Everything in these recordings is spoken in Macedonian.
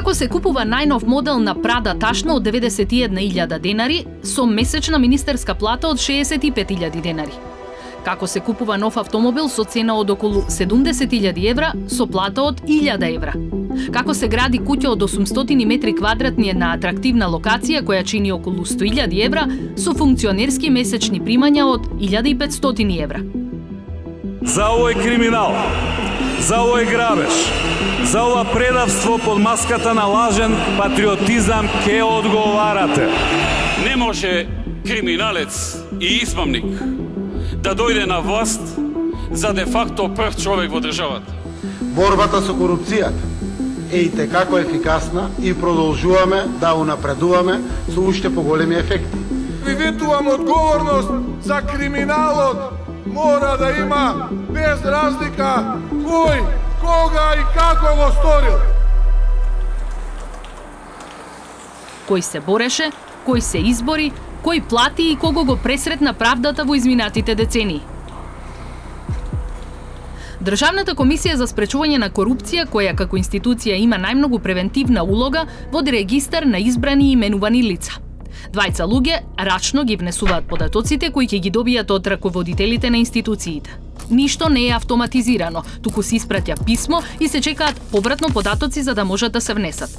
Како се купува најнов модел на Прада ташно од 91.000 денари со месечна министерска плата од 65.000 денари? Како се купува нов автомобил со цена од околу 70.000 евра со плата од 1.000 евра? Како се гради куќа од 800 метри квадратни на атрактивна локација која чини околу 100.000 евра со функционерски месечни примања од 1.500 евра? За овој криминал, за овој грабеж, за ова предавство под маската на лажен патриотизам ке одговарате. Не може криминалец и измамник да дојде на власт за де факто прв човек во државата. Борбата со корупцијата е и текако ефикасна и продолжуваме да унапредуваме со уште поголеми ефекти. Ви ветувам одговорност за криминалот. Мора да има без разлика кој, кога и како го сторил. Кој се бореше, кој се избори, кој плати и кого го пресретна правдата во изминатите децении. Државната комисија за спречување на корупција, која како институција има најмногу превентивна улога, води регистар на избрани и именувани лица. Двајца луѓе рачно ги внесуваат податоците кои ќе ги добијат од раководителите на институциите. Ништо не е автоматизирано, туку се испраќа писмо и се чекаат повратно податоци за да можат да се внесат.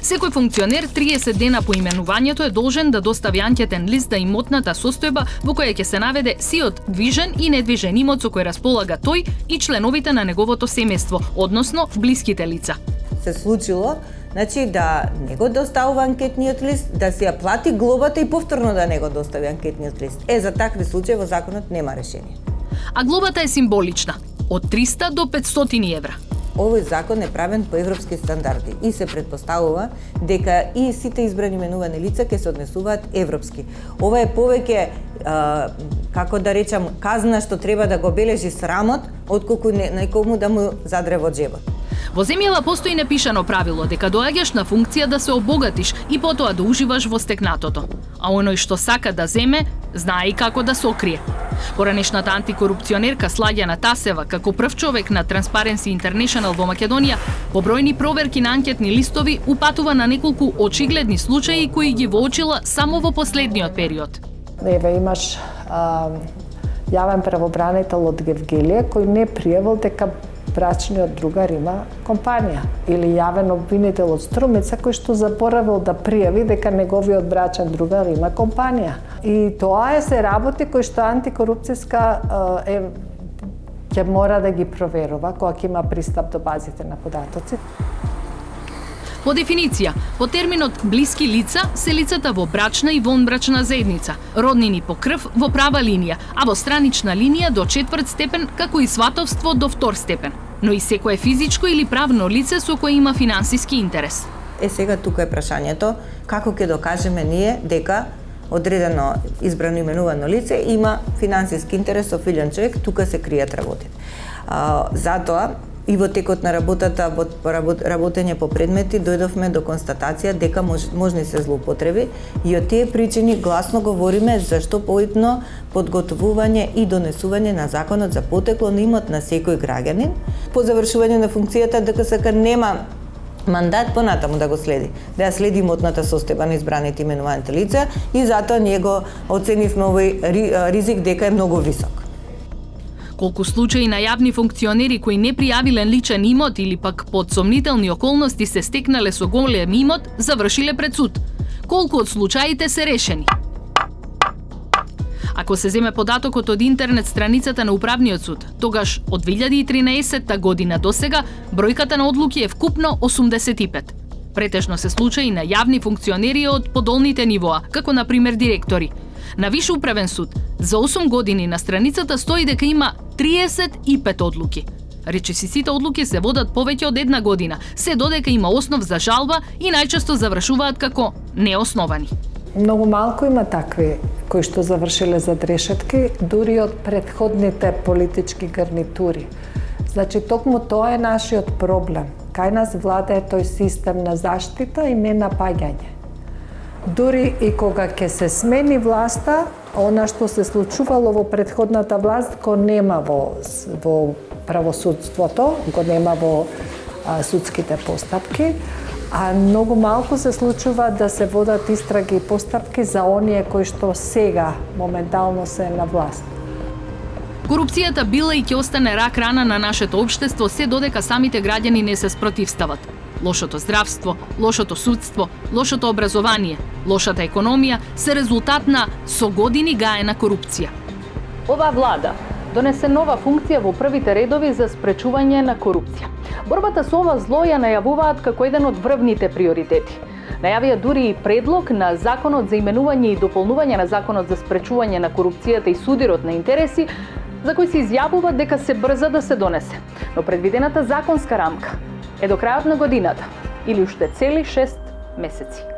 Секој функционер 30 дена по именувањето е должен да достави анкетен лист за имотната состојба во која ќе се наведе сиот движен и недвижен имот со кој располага тој и членовите на неговото семејство, односно блиските лица. Се случило, значи да не го доставува анкетниот лист, да си ја плати глобата и повторно да не го достави анкетниот лист. За такви случаи во законот нема решение. А глобата е символична, од 300 до 500 евра. Овој закон е правен по европски стандарди и се претпоставува дека и сите избрани именувани лица ќе се однесуваат европски. Ова е повеќе, како да речам, казна што треба да го бележи срамот, отколку некому да му задре во джебот. Во земјава постои непишано правило дека доаѓаш на функција да се обогатиш и потоа да уживаш во стекнатото. А оној што сака да земе, знае и како да се окрие. Поранешната антикорупционерка Слаѓана Тасева, како прв човек на Transparency International во Македонија, по бројни проверки на анкетни листови упатува на неколку очигледни случаи кои ги воочила само во последниот период. Еве имаш јавен правобранител од Гевгелија кој не пријавил дека брачниот другар има компанија, или јавен обвинител од Струмица кој што заборавил да пријави дека неговиот брачен другар има компанија. И тоа се работи кои што антикорупцијска ќе мора да ги проверува кога ќе има пристап до базите на податоци. По дефиниција, по терминот блиски лица се лицата во брачна и вонбрачна заедница, роднини по крв во права линија, а во странична линија до 4 степен, како и сватовство до 2 степен, но и секое физичко или правно лице со кое има финансиски интерес. Сега тука е прашањето, како ќе докажеме ние дека одредено избрано именувано лице има финансиски интерес со филјан човек, тука се кријат работите. Затоа и во текот на работата, во работење по предмети, дојдовме до констатација дека можни се злоупотреби и од тие причини гласно говориме зашто поитно подготвување и донесување на законот за потекло на имот на секој граѓанин. По завршување на функцијата ДКСК нема мандат понатаму да го следи, да ја следи имотната состојба на избраните именуваните лица и затоа ние го оценивме овој ризик дека е многу висок. Колку случаи на јавни функционери кои не пријавиле личен имот или пак под сомнителни околности се стекнале со голем имот, завршиле пред суд? Колку од случаите се решени? Ако се земе податокот од интернет страницата на Управниот суд, тогаш од 2013 година до сега бројката на одлуки е вкупно 85. Претежно се случаи на јавни функционери од подолните нивоа, како на пример директори. На Виш управен суд за 8 години на страницата стои дека има 35 одлуки. Речиси сите одлуки се водат повеќе од една година, се додека има основ за жалба и најчесто завршуваат како неосновани. Многу малку има такви кои што завршиле за решетки, дури од претходните политички гарнитури. Значи, токму тоа е нашиот проблем. Кај нас влада е тој систем на заштита и не напаѓање. Дури и кога ќе се смени власта, она што се случувало во претходната власт го нема во правосудството, го нема во судските постапки, А многу малку се случува да се водат истраги и постапки за оние кои што сега моментално се на власт. Корупцијата била и ќе остане рак рана на нашето општество се додека самите граѓани не се спротивстават. Лошото здравство, лошото судство, лошото образование, лошата економија се резултат на со години гаена корупција. Оваа влада донесе нова функција во првите редови за спречување на корупција. Борбата со ова зло ја најавуваат како еден од врвните приоритети. Најавија дури и предлог на Законот за именување и дополнување на Законот за спречување на корупцијата и судирот на интереси, за кој се изјавува дека се брза да се донесе. Но предвидената законска рамка е до крајот на годината или уште цели 6 месеци.